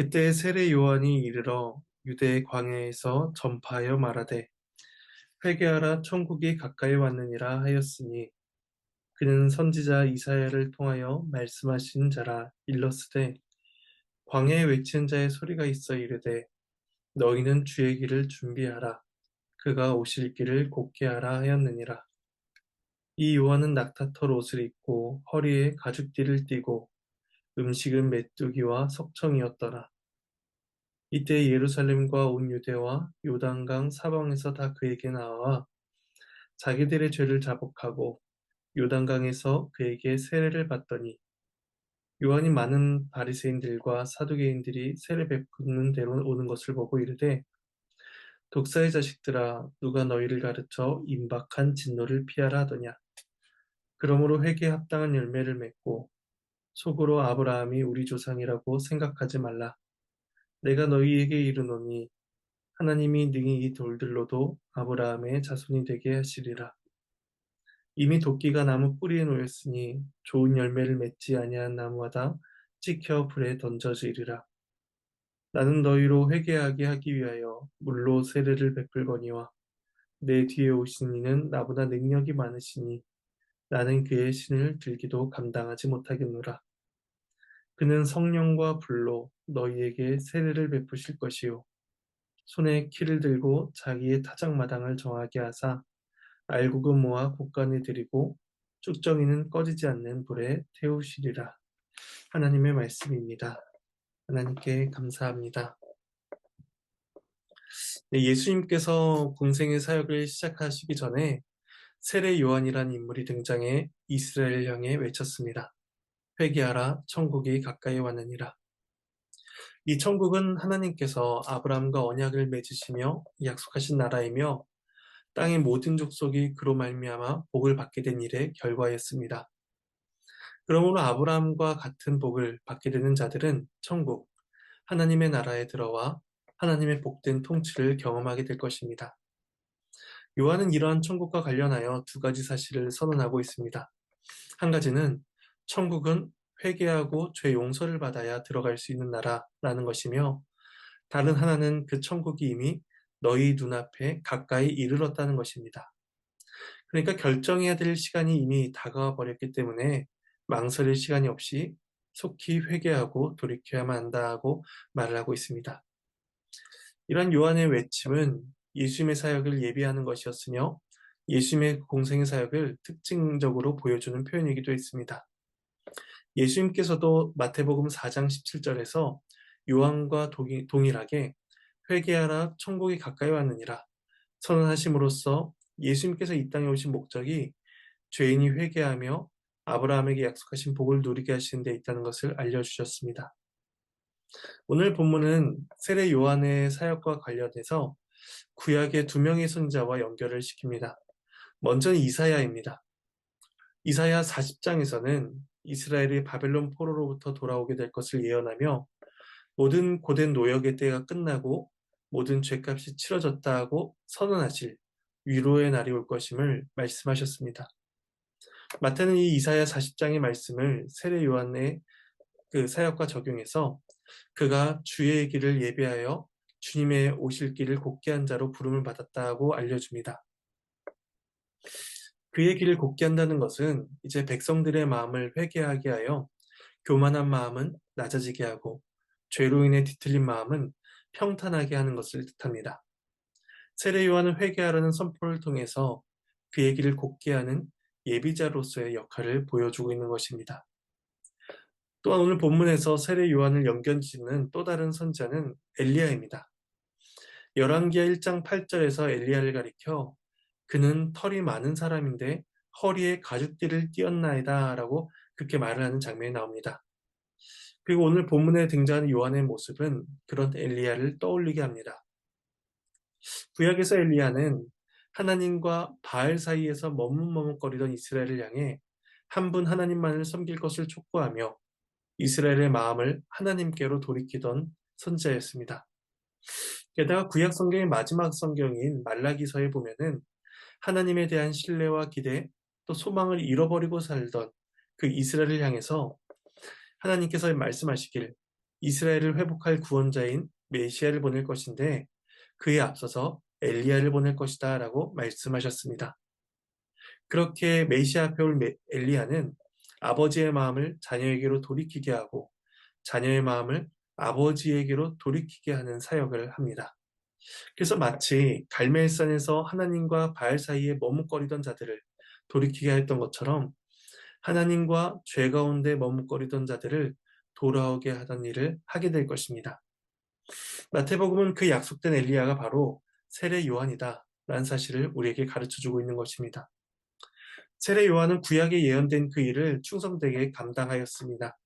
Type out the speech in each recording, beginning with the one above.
그때 세례 요한이 이르러 유대 광야에서 전파하여 말하되 회개하라 천국이 가까이 왔느니라 하였으니 그는 선지자 이사야를 통하여 말씀하신 자라 일렀으되 광야에 외치는 자의 소리가 있어 이르되 너희는 주의 길을 준비하라 그가 오실 길을 곧게 하라 하였느니라. 이 요한은 낙타털 옷을 입고 허리에 가죽띠를 띠고 음식은 메뚜기와 석청이었더라. 이때 예루살렘과 온 유대와 요단강 사방에서 다 그에게 나와 자기들의 죄를 자복하고 요단강에서 그에게 세례를 받더니 요한이 많은 바리새인들과 사두개인들이 세례 베푸는 데로 오는 것을 보고 이르되 독사의 자식들아 누가 너희를 가르쳐 임박한 진노를 피하라 하더냐. 그러므로 회개에 합당한 열매를 맺고 속으로 아브라함이 우리 조상이라고 생각하지 말라. 내가 너희에게 이르노니 하나님이 능히 이 돌들로도 아브라함의 자손이 되게 하시리라. 이미 도끼가 나무 뿌리에 놓였으니 좋은 열매를 맺지 아니한 나무마다 찍혀 불에 던져지리라. 나는 너희로 회개하게 하기 위하여 물로 세례를 베풀거니와 내 뒤에 오신 이는 나보다 능력이 많으시니 나는 그의 신을 들기도 감당하지 못하겠노라. 그는 성령과 불로 너희에게 세례를 베푸실 것이요 손에 키를 들고 자기의 타작마당을 정하게 하사 알곡은 모아 곡간에 들이고 쭉정이는 꺼지지 않는 불에 태우시리라. 하나님의 말씀입니다. 하나님께 감사합니다. 네, 예수님께서 공생의 사역을 시작하시기 전에 세례 요한이란 인물이 등장해 이스라엘을 향해 외쳤습니다. 회개하라, 천국이 가까이 왔느니라. 이 천국은 하나님께서 아브라함과 언약을 맺으시며 약속하신 나라이며 땅의 모든 족속이 그로 말미암아 복을 받게 된 일의 결과였습니다. 그러므로 아브라함과 같은 복을 받게 되는 자들은 천국, 하나님의 나라에 들어와 하나님의 복된 통치를 경험하게 될 것입니다. 요한은 이러한 천국과 관련하여 두 가지 사실을 선언하고 있습니다. 한 가지는 천국은 회개하고 죄 용서를 받아야 들어갈 수 있는 나라라는 것이며 다른 하나는 그 천국이 이미 너희 눈앞에 가까이 이르렀다는 것입니다. 그러니까 결정해야 될 시간이 이미 다가와 버렸기 때문에 망설일 시간이 없이 속히 회개하고 돌이켜야만 한다고 말을 하고 있습니다. 이러한 요한의 외침은 예수님의 사역을 예비하는 것이었으며 예수님의 공생의 사역을 특징적으로 보여주는 표현이기도 했습니다. 예수님께서도 마태복음 4장 17절에서 요한과 동일하게 회개하라 천국이 가까이 왔느니라 선언하심으로써 예수님께서 이 땅에 오신 목적이 죄인이 회개하며 아브라함에게 약속하신 복을 누리게 하시는 데 있다는 것을 알려주셨습니다. 오늘 본문은 세례 요한의 사역과 관련해서 구약의 두 명의 선지자와 연결을 시킵니다. 먼저는 이사야입니다. 이사야 40장에서는 이스라엘이 바벨론 포로로부터 돌아오게 될 것을 예언하며 모든 고된 노역의 때가 끝나고 모든 죄값이 치러졌다 하고 선언하실 위로의 날이 올 것임을 말씀하셨습니다. 마태는 이 이사야 40장의 말씀을 세례 요한의 그 사역과 적용해서 그가 주의 길을 예비하여 주님의 오실 길을 곧게 한 자로 부름을 받았다고 알려줍니다. 그의 길을 곧게 한다는 것은 이제 백성들의 마음을 회개하게 하여 교만한 마음은 낮아지게 하고 죄로 인해 뒤틀린 마음은 평탄하게 하는 것을 뜻합니다. 세례 요한은 회개하라는 선포를 통해서 그의 길을 곧게 하는 예비자로서의 역할을 보여주고 있는 것입니다. 또한 오늘 본문에서 세례 요한을 연결짓는 또 다른 선지자는 엘리야입니다. 열왕기하 1장 8절에서 엘리야를 가리켜 그는 털이 많은 사람인데 허리에 가죽띠를 띄었나이다 라고 그렇게 말을 하는 장면이 나옵니다. 그리고 오늘 본문에 등장하는 요한의 모습은 그런 엘리야를 떠올리게 합니다. 구약에서 엘리야는 하나님과 바알 사이에서 머뭇머뭇거리던 이스라엘을 향해 한 분 하나님만을 섬길 것을 촉구하며 이스라엘의 마음을 하나님께로 돌이키던 선지자였습니다. 게다가 구약 성경의 마지막 성경인 말라기서에 보면은 하나님에 대한 신뢰와 기대 또 소망을 잃어버리고 살던 그 이스라엘을 향해서 하나님께서 말씀하시길 이스라엘을 회복할 구원자인 메시아를 보낼 것인데 그에 앞서서 엘리야를 보낼 것이다 라고 말씀하셨습니다. 그렇게 메시아 앞에 올 엘리야는 아버지의 마음을 자녀에게로 돌이키게 하고 자녀의 마음을 아버지에게로 돌이키게 하는 사역을 합니다. 그래서 마치 갈멜산에서 하나님과 바알 사이에 머뭇거리던 자들을 돌이키게 했던 것처럼 하나님과 죄 가운데 머뭇거리던 자들을 돌아오게 하던 일을 하게 될 것입니다. 마태복음은 그 약속된 엘리야가 바로 세례 요한이다 라는 사실을 우리에게 가르쳐주고 있는 것입니다. 세례 요한은 구약에 예언된 그 일을 충성되게 감당하였습니다.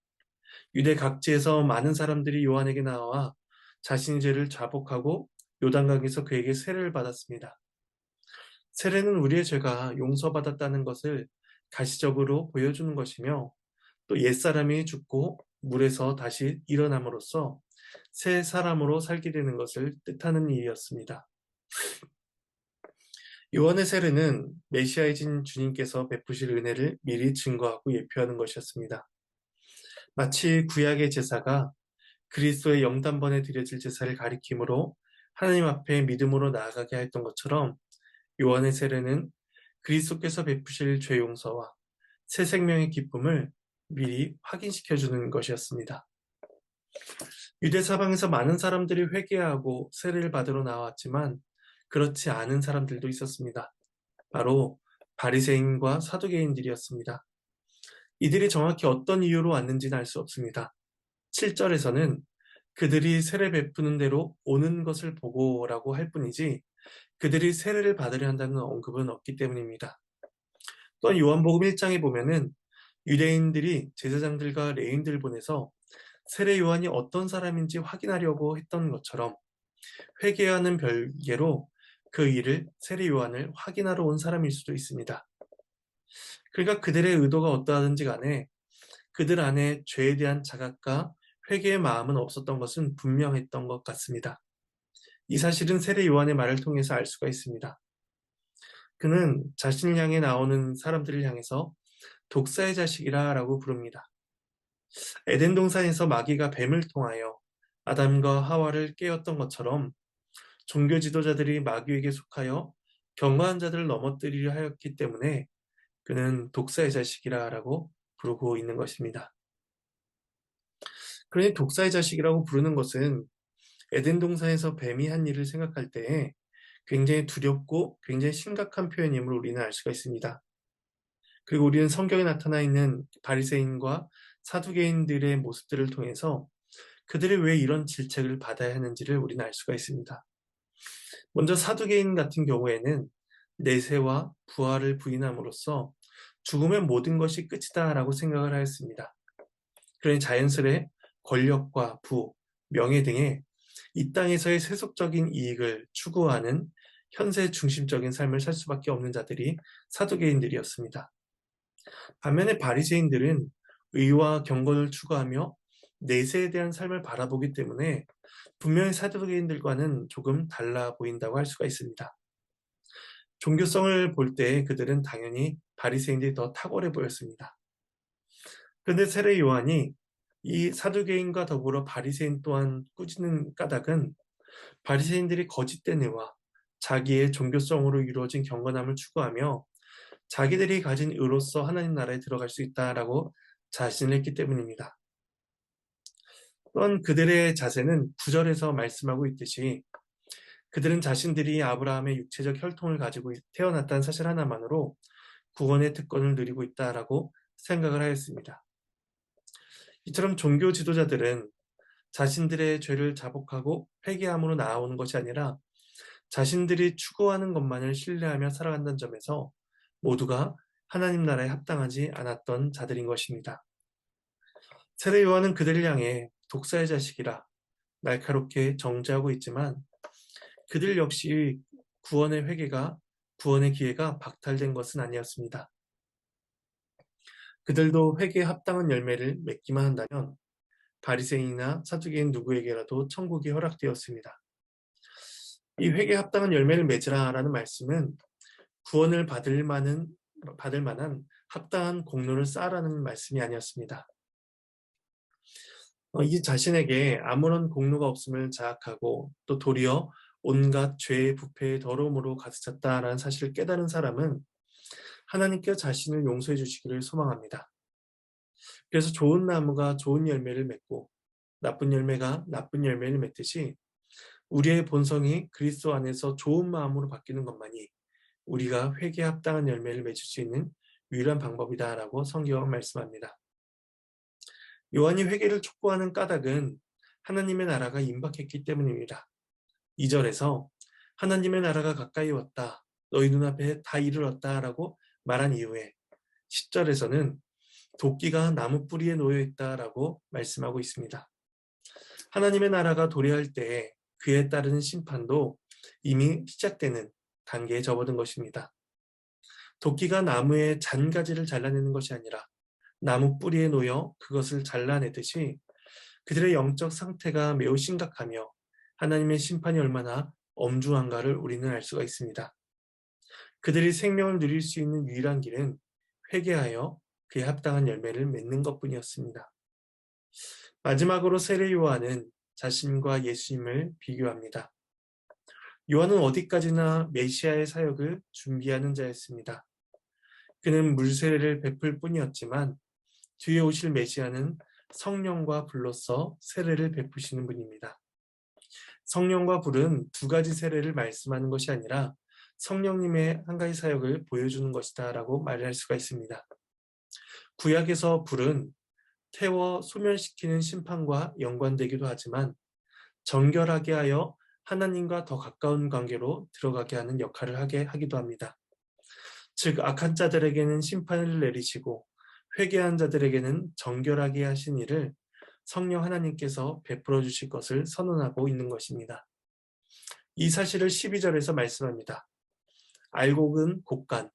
유대 각지에서 많은 사람들이 요한에게 나와 자신의 죄를 자복하고 요단강에서 그에게 세례를 받았습니다. 세례는 우리의 죄가 용서받았다는 것을 가시적으로 보여주는 것이며 또 옛사람이 죽고 물에서 다시 일어남으로써 새 사람으로 살게 되는 것을 뜻하는 일이었습니다. 요한의 세례는 메시아이신 주님께서 베푸실 은혜를 미리 증거하고 예표하는 것이었습니다. 마치 구약의 제사가 그리스도의 영단번에 드려질 제사를 가리키므로 하나님 앞에 믿음으로 나아가게 했던 것처럼 요한의 세례는 그리스도께서 베푸실 죄 용서와 새 생명의 기쁨을 미리 확인시켜주는 것이었습니다. 유대 사방에서 많은 사람들이 회개하고 세례를 받으러 나왔지만 그렇지 않은 사람들도 있었습니다. 바로 바리새인과 사두개인들이었습니다. 이들이 정확히 어떤 이유로 왔는지는 알 수 없습니다. 7절에서는 그들이 세례 베푸는 대로 오는 것을 보고라고 할 뿐이지 그들이 세례를 받으려 한다는 언급은 없기 때문입니다. 또한 요한복음 1장에 보면은 유대인들이 제사장들과 레인들을 보내서 세례 요한이 어떤 사람인지 확인하려고 했던 것처럼 회개하는 별개로 그 일을 세례 요한을 확인하러 온 사람일 수도 있습니다. 그러니까 그들의 의도가 어떠하든지 간에 그들 안에 죄에 대한 자각과 회개의 마음은 없었던 것은 분명했던 것 같습니다. 이 사실은 세례 요한의 말을 통해서 알 수가 있습니다. 그는 자신을 향해 나오는 사람들을 향해서 독사의 자식이라 라고 부릅니다. 에덴 동산에서 마귀가 뱀을 통하여 아담과 하와를 깨웠던 것처럼 종교 지도자들이 마귀에게 속하여 경건한 자들을 넘어뜨리려 하였기 때문에 그는 독사의 자식이라 라고 부르고 있는 것입니다. 그러니 독사의 자식이라고 부르는 것은 에덴 동산에서 뱀이 한 일을 생각할 때에 굉장히 두렵고 굉장히 심각한 표현임을 우리는 알 수가 있습니다. 그리고 우리는 성경에 나타나 있는 바리새인과 사두개인들의 모습들을 통해서 그들이 왜 이런 질책을 받아야 하는지를 우리는 알 수가 있습니다. 먼저 사두개인 같은 경우에는 내세와 부활을 부인함으로써 죽으면 모든 것이 끝이다라고 생각을 하였습니다. 그러니 자연스레 권력과 부, 명예 등의 이 땅에서의 세속적인 이익을 추구하는 현세 중심적인 삶을 살 수밖에 없는 자들이 사두개인들이었습니다. 반면에 바리새인들은 의와 경건을 추구하며 내세에 대한 삶을 바라보기 때문에 분명히 사두개인들과는 조금 달라 보인다고 할 수가 있습니다. 종교성을 볼 때 그들은 당연히 바리새인들이 더 탁월해 보였습니다. 그런데 세례 요한이 이 사두개인과 더불어 바리새인 또한 꾸짖는 까닭은 바리새인들이 거짓된 의와 자기의 종교성으로 이루어진 경건함을 추구하며 자기들이 가진 의로서 하나님 나라에 들어갈 수 있다라고 자신을 했기 때문입니다. 또한 그들의 자세는 9절에서 말씀하고 있듯이 그들은 자신들이 아브라함의 육체적 혈통을 가지고 태어났다는 사실 하나만으로 구원의 특권을 누리고 있다라고 생각을 하였습니다. 이처럼 종교 지도자들은 자신들의 죄를 자복하고 회개함으로 나아오는 것이 아니라 자신들이 추구하는 것만을 신뢰하며 살아간다는 점에서 모두가 하나님 나라에 합당하지 않았던 자들인 것입니다. 세례 요한은 그들을 향해 독사의 자식이라 날카롭게 정죄하고 있지만 그들 역시 구원의 기회가 박탈된 것은 아니었습니다. 그들도 회개에 합당한 열매를 맺기만 한다면 바리새인이나 사두개인 누구에게라도 천국이 허락되었습니다. 이 회개에 합당한 열매를 맺으라라는 말씀은 구원을 받을 만한 합당한 공로를 쌓으라는 말씀이 아니었습니다. 이 자신에게 아무런 공로가 없음을 자학하고 또 도리어 온갖 죄의 부패의 더러움으로 가득 찼다라는 사실을 깨달은 사람은 하나님께 자신을 용서해 주시기를 소망합니다. 그래서 좋은 나무가 좋은 열매를 맺고 나쁜 열매가 나쁜 열매를 맺듯이 우리의 본성이 그리스도 안에서 좋은 마음으로 바뀌는 것만이 우리가 회개에 합당한 열매를 맺을 수 있는 유일한 방법이다라고 성경은 말씀합니다. 요한이 회개를 촉구하는 까닭은 하나님의 나라가 임박했기 때문입니다. 2절에서 하나님의 나라가 가까이 왔다. 너희 눈앞에 다 이르렀다라고 말한 이후에 10절에서는 도끼가 나무 뿌리에 놓여 있다라고 말씀하고 있습니다. 하나님의 나라가 도래할 때에 그에 따르는 심판도 이미 시작되는 단계에 접어든 것입니다. 도끼가 나무의 잔가지를 잘라내는 것이 아니라 나무 뿌리에 놓여 그것을 잘라내듯이 그들의 영적 상태가 매우 심각하며 하나님의 심판이 얼마나 엄중한가를 우리는 알 수가 있습니다. 그들이 생명을 누릴 수 있는 유일한 길은 회개하여 그에 합당한 열매를 맺는 것뿐이었습니다. 마지막으로 세례 요한은 자신과 예수님을 비교합니다. 요한은 어디까지나 메시아의 사역을 준비하는 자였습니다. 그는 물세례를 베풀 뿐이었지만 뒤에 오실 메시아는 성령과 불로써 세례를 베푸시는 분입니다. 성령과 불은 두 가지 세례를 말씀하는 것이 아니라 성령님의 한 가지 사역을 보여주는 것이다 라고 말할 수가 있습니다. 구약에서 불은 태워 소멸시키는 심판과 연관되기도 하지만 정결하게 하여 하나님과 더 가까운 관계로 들어가게 하는 역할을 하기도 합니다. 즉 악한 자들에게는 심판을 내리시고 회개한 자들에게는 정결하게 하신 일을 성령 하나님께서 베풀어 주실 것을 선언하고 있는 것입니다. 이 사실을 12절에서 말씀합니다. 알곡은 곡간,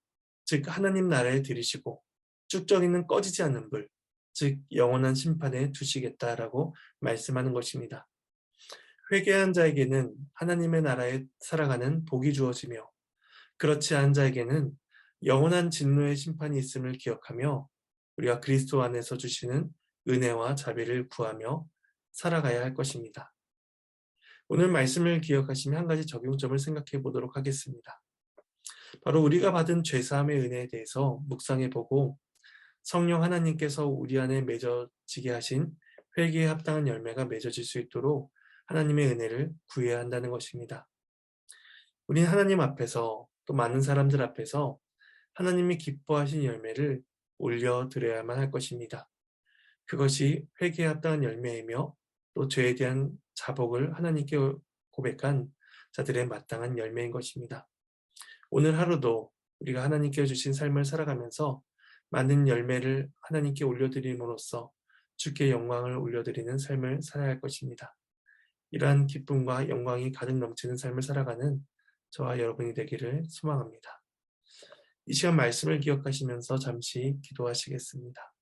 즉 하나님 나라에 들이시고 쭉정이는 꺼지지 않는 불, 즉 영원한 심판에 두시겠다라고 말씀하는 것입니다. 회개한 자에게는 하나님의 나라에 살아가는 복이 주어지며 그렇지 않은 자에게는 영원한 진노의 심판이 있음을 기억하며 우리가 그리스도 안에서 주시는 은혜와 자비를 구하며 살아가야 할 것입니다. 오늘 말씀을 기억하시며 한 가지 적용점을 생각해 보도록 하겠습니다. 바로 우리가 받은 죄사함의 은혜에 대해서 묵상해 보고 성령 하나님께서 우리 안에 맺어지게 하신 회개에 합당한 열매가 맺어질 수 있도록 하나님의 은혜를 구해야 한다는 것입니다. 우리는 하나님 앞에서 또 많은 사람들 앞에서 하나님이 기뻐하신 열매를 올려드려야만 할 것입니다. 그것이 회개에 합당한 열매이며 또 죄에 대한 자복을 하나님께 고백한 자들의 마땅한 열매인 것입니다. 오늘 하루도 우리가 하나님께 주신 삶을 살아가면서 많은 열매를 하나님께 올려드림으로써 주께 영광을 올려드리는 삶을 살아야 할 것입니다. 이러한 기쁨과 영광이 가득 넘치는 삶을 살아가는 저와 여러분이 되기를 소망합니다. 이 시간 말씀을 기억하시면서 잠시 기도하시겠습니다.